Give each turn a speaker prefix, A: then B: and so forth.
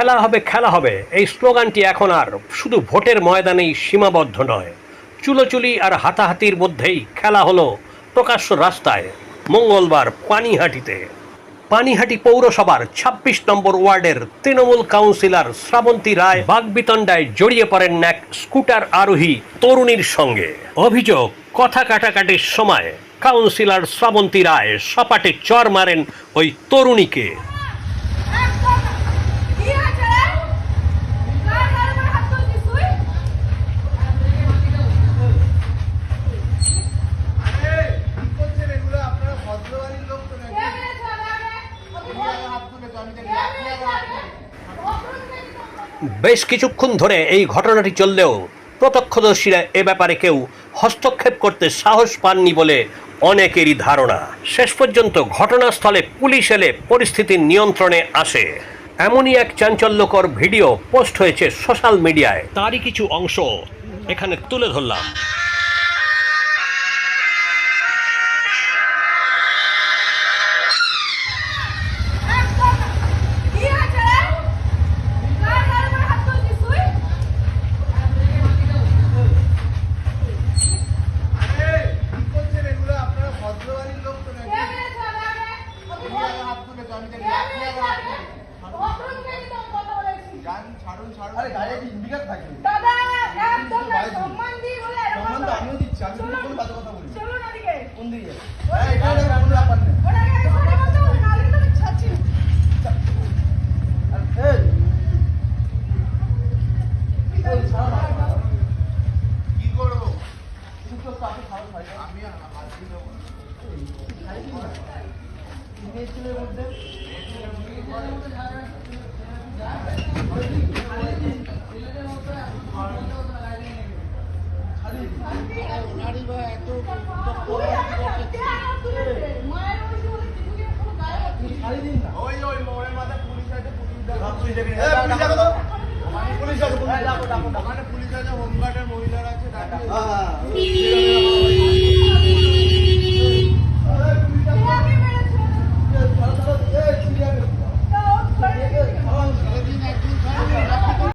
A: খেলা হবে খেলা হবে এই স্লোগানটি এখন আর শুধু ভোটের ময়দানেই সীমাবদ্ধ নয়। চুলোচুলি আর হাতাহাতির মধ্যেই খেলা হলো প্রকাশ্য রাস্তায় মঙ্গলবার পানিহাটিতে। পানিহাটি পৌরসভার ২৬ নম্বর ওয়ার্ডের তৃণমূল কাউন্সিলর শ্রাবন্তী রায় বাগবিতণ্ডায় জড়িয়ে পড়েন এক স্কুটার আরোহী তরুণীর সঙ্গে। অভিযোগ, কথা কাটাকাটির সময় কাউন্সিলর শ্রাবন্তী রায় সপাটে চর মারেন ওই তরুণীকে। বেশ কিছুক্ষণ ধরে এই ঘটনাটি চললেও প্রত্যক্ষদর্শীরা এ ব্যাপারে কেউ হস্তক্ষেপ করতে সাহস পাননি বলে অনেকেরই ধারণা। শেষ পর্যন্ত ঘটনাস্থলে পুলিশ এলে পরিস্থিতি নিয়ন্ত্রণে আসে। এমনই এক চাঞ্চল্যকর ভিডিও পোস্ট হয়েছে সোশ্যাল মিডিয়ায়, তারই কিছু অংশ এখানে তুলে ধরলাম।